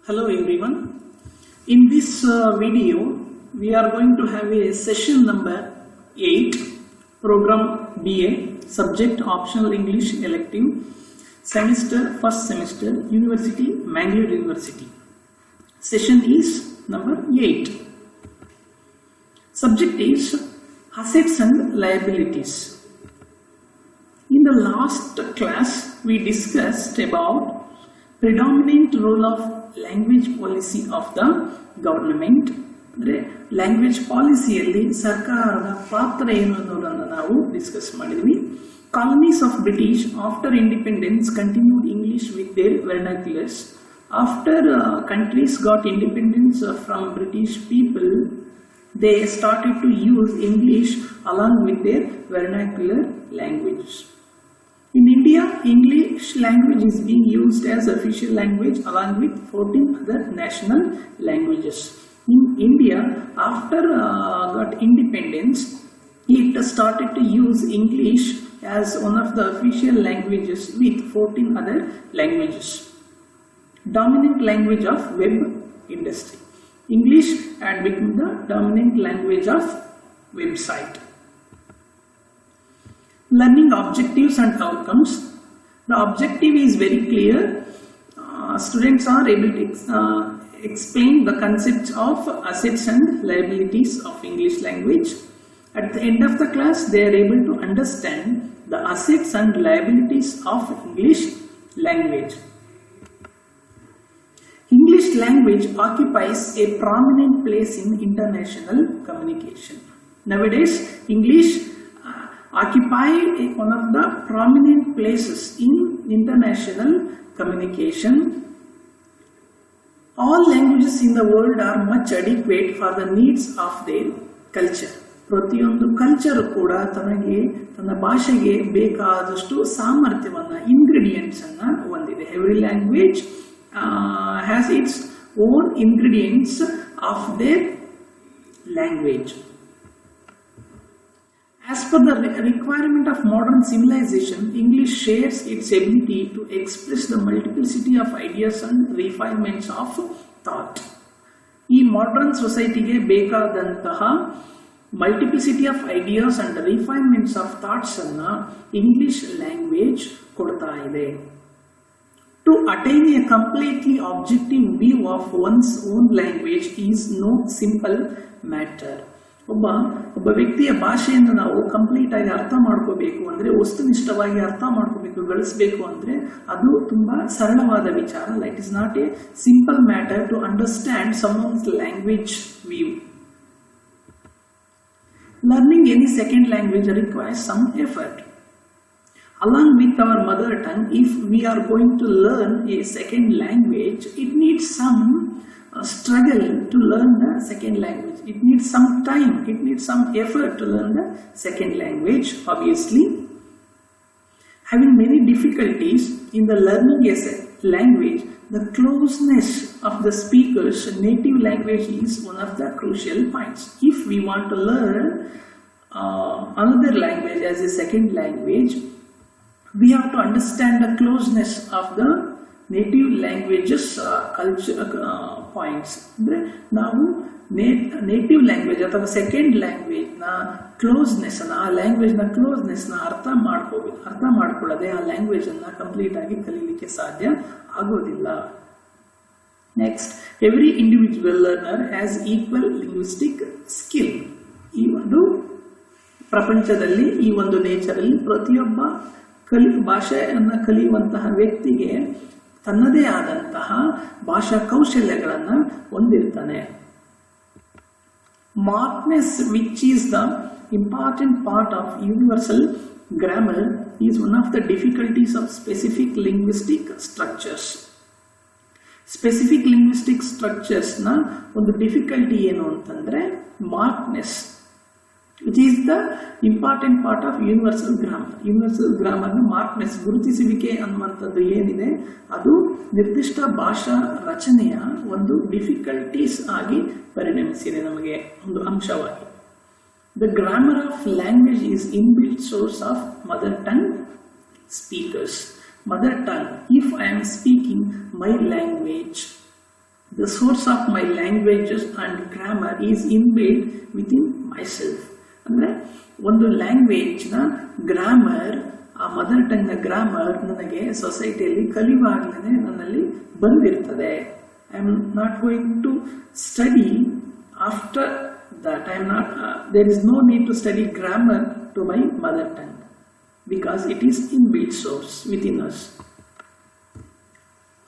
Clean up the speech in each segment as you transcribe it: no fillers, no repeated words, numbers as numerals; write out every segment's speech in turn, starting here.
Hello everyone. In this video, we are going to have a session number 8, Program BA, Subject Optional English Elective, First Semester, University, Mangalore University. Session is number 8. Subject is Assets and Liabilities. In the last class, we discussed about predominant role of language policy of the government. ಅಂದರೆ language ಪಾಲಿಸಿಯಲ್ಲಿ ಸರ್ಕಾರದ ಪಾತ್ರ ಏನು ಅನ್ನೋದನ್ನು ನಾವು discuss ಮಾಡಿದ್ವಿ. Colonies of British after independence continued English with their vernaculars. After countries got independence from British people, they started to use English along with their vernacular language. In India, English language is being used as official language along with 14 other national languages. In India, after got independence, it started to use English as one of the official languages with 14 other languages. Dominant language of web industry. English had become the dominant language of website. Learning objectives and outcomes. The objective is very clear. Students are able to explain the concepts of assets and liabilities of English language. At the end of the class, they are able to understand the assets and liabilities of English language. English language occupies a prominent place in international communication. Nowadays, English occupy one of the prominent places in international communication. All languages in the world are much adequate for the needs of their culture. ಪ್ರತಿಯೊಂದು culture ಕೂಡ ತನ್ನ ಭಾಷೆಗೆ ಬೇಕಾದಷ್ಟು ಸಾಮರ್ಥ್ಯವನ್ನ ingredients ಅನ್ನ ಹೊಂದಿದೆ. Every language has its own ingredients of their language. As per the requirement of modern civilization, English shares its ability to express the multiplicity of ideas and refinements of thought. ಈ modern societyಗೆ ಬೇಕಾದಂತಹ multiplicity of ideas and refinements of thoughts ಅನ್ನ English language ಕೊಡ್ತಾ ಇದೆ. To attain a completely objective view of one's own language is no simple matter. ಒಬ್ಬ ವ್ಯಕ್ತಿಯ ಭಾಷೆಯನ್ನು ನಾವು complete ಆಗಿ ಅರ್ಥ ಮಾಡ್ಕೋಬೇಕು ಅಂದ್ರೆ, ವಸ್ತುನಿಷ್ಠವಾಗಿ ಅರ್ಥ ಮಾಡ್ಕೋಬೇಕು, ಗಳಿಸಬೇಕು ಅಂದ್ರೆ ಅದು ತುಂಬಾ ಸರಳವಾದ ವಿಚಾರ. It is not a simple matter to understand someone's language view. Learning any second language requires some effort. Along with our mother tongue, if we are going to learn a second language, it needs some struggle to learn the second language. It needs some time, it needs some effort to learn the second language, obviously. Having many difficulties in the learning a language, the closeness of the speaker's native language is one of the crucial points. If we want to learn another language as a second language, we have to understand the closeness of the native languages culture points. ಅಂದರೆ ನಾವು native language ಅಥವಾ second ಲ್ಯಾಂಗ್ವೇಜ್ನ ಕ್ಲೋಸ್ನೆಸ್ನ, ಆ ಲ್ಯಾಂಗ್ವೇಜ್ನ ಕ್ಲೋಸ್ನೆಸ್ನ ಅರ್ಥ ಮಾಡ್ಕೊಳ್ಳದೆ ಆ ಲ್ಯಾಂಗ್ವೇಜನ್ನು complete ಆಗಿ ಕಲೀಲಿಕ್ಕೆ ಸಾಧ್ಯ ಆಗೋದಿಲ್ಲ. Next, every individual learner has equal linguistic skill. ಈ ಒಂದು ಪ್ರಪಂಚದಲ್ಲಿ, ಈ ಒಂದು ನೇಚರಲ್ಲಿ ಪ್ರತಿಯೊಬ್ಬ ಭಾಷೆಯನ್ನು ಕಲಿಯುವಂತಹ ವ್ಯಕ್ತಿಗೆ ತನ್ನದೇ ಆದಂತಹ ಭಾಷಾ ಕೌಶಲ್ಯಗಳನ್ನು ಹೊಂದಿರ್ತಾನೆ. Markedness, which is the important part of universal grammar, is one of the difficulties of specific linguistic structures. Specific linguistic structures ನ ಒಂದು ಡಿಫಿಕಲ್ಟಿ ಏನು ಅಂತಂದ್ರೆ markedness, which is the important part of universal grammar. Universal grammar ನ markedness, ಗುರುತಿಸುವಿಕೆ ಅನ್ನುವಂಥದ್ದು ಏನಿದೆ ಅದು ನಿರ್ದಿಷ್ಟ ಭಾಷಾ ರಚನೆಯ ಒಂದು ಡಿಫಿಕಲ್ಟೀಸ್ ಆಗಿ ಪರಿಣಮಿಸಿದೆ ನಮಗೆ ಒಂದು ಅಂಶವಾಗಿ. The grammar of language is inbuilt source of mother tongue speakers. Mother tongue, if I am speaking my language, The source of my languages and grammar is inbuilt within myself. ಅಂದರೆ ಒಂದು ಲ್ಯಾಂಗ್ವೇಜ್ನ grammar, ಆ mother ಟಂಗ್ನ grammar ನನಗೆ ಸೊಸೈಟಿಯಲ್ಲಿ ಕಲಿಯುವಾಗಲೇ ನನ್ನಲ್ಲಿ ಬಂದಿರ್ತದೆ. I am not going to study after that. there is no need to study grammar to my mother tongue because it is inbuilt source within us.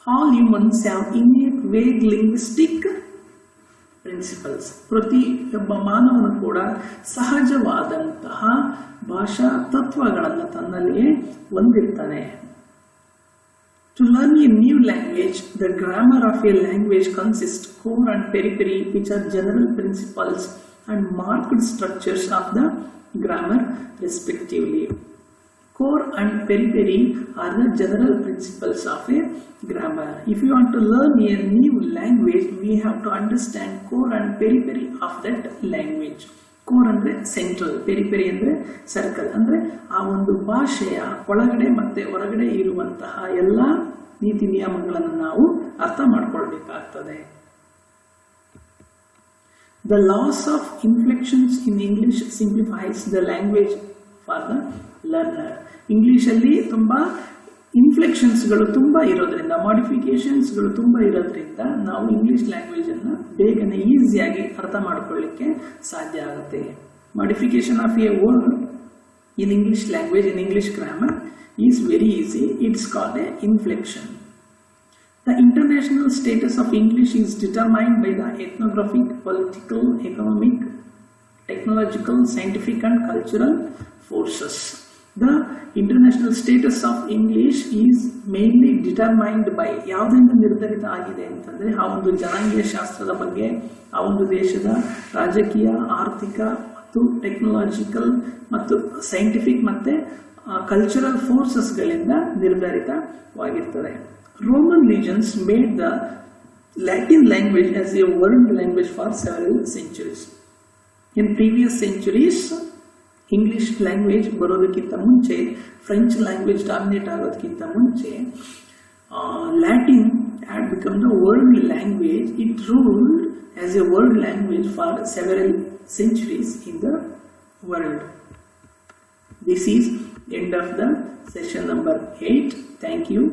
All humans have innate vague linguistic principles. ಪ್ರತಿಯೊಬ್ಬ ಮಾನವನು ಕೂಡ ಸಹಜವಾದಂತಹ ಭಾಷಾ ತತ್ವಗಳನ್ನು ತನ್ನಲ್ಲಿಯೇ ಹೊಂದಿರ್ತಾನೆ. To learn a new language, the grammar of a language consists core and periphery, which are general principles and marked structures of the grammar respectively. Core and periphery are the general principles of a grammar. If you want to learn a new language, we have to understand core and periphery of that language. Core ಅಂದ್ರೆ central, periphery ಅಂದ್ರೆ circle. ಅಂದ್ರೆ ಆ ಒಂದು ಭಾಷೆಯ ಒಳಗಡೆ ಮತ್ತೆ ಹೊರಗಡೆ ಇರುವಂತಹ ಎಲ್ಲ ನೀತಿ ನಿಯಮಗಳನ್ನು ನಾವು ಅರ್ಥ ಮಾಡ್ಕೊಳ್ಬೇಕಾಗ್ತದೆ. The loss of inflections in English simplifies the language for the learner. ಇಂಗ್ಲಿಷಲ್ಲಿ ತುಂಬ ಇನ್ಫ್ಲೆಕ್ಷನ್ಸ್ಗಳು ತುಂಬ ಇರೋದ್ರಿಂದ, ಮಾಡಿಫಿಕೇಶನ್ಸ್ಗಳು ತುಂಬ ಇರೋದ್ರಿಂದ ನಾವು ಇಂಗ್ಲಿಷ್ ಲ್ಯಾಂಗ್ವೇಜನ್ನು ಬೇಗನೆ ಈಸಿಯಾಗಿ ಅರ್ಥ ಮಾಡ್ಕೊಳ್ಳಿಕ್ಕೆ ಸಾಧ್ಯ ಆಗುತ್ತೆ. Modification of A word in English language, in English grammar is very easy. It's called A inflection. The international status of English is determined by the ethnographic, political, economic, technological, scientific and cultural forces. The international status of English is mainly determined by ಯಾವುದರಿಂದ ನಿರ್ಧರಿತ ಆಗಿದೆ ಅಂತಂದರೆ ಆ ಒಂದು ಜನಾಂಗೀಯ ಶಾಸ್ತ್ರದ ಬಗ್ಗೆ, ಆ ಒಂದು ದೇಶದ ರಾಜಕೀಯ, ಆರ್ಥಿಕ ಮತ್ತು ಟೆಕ್ನಾಲಜಿಕಲ್ ಮತ್ತು ಸೈಂಟಿಫಿಕ್ ಮತ್ತು cultural ಫೋರ್ಸಸ್ಗಳಿಂದ ನಿರ್ಧರಿತವಾಗಿರ್ತದೆ. Roman legions made the Latin language as a world language for several centuries. In previous centuries, English language ಬರೋದಕ್ಕಿಂತ ಮುಂಚೆ, ಫ್ರೆಂಚ್ ಲ್ಯಾಂಗ್ವೇಜ್ ಡಾಮಿನೇಟ್ ಆಗೋದಕ್ಕಿಂತ ಮುಂಚೆ, Latin had become the world language. It ruled as a world language for several centuries in the world. This is end of the session number 8. Thank you.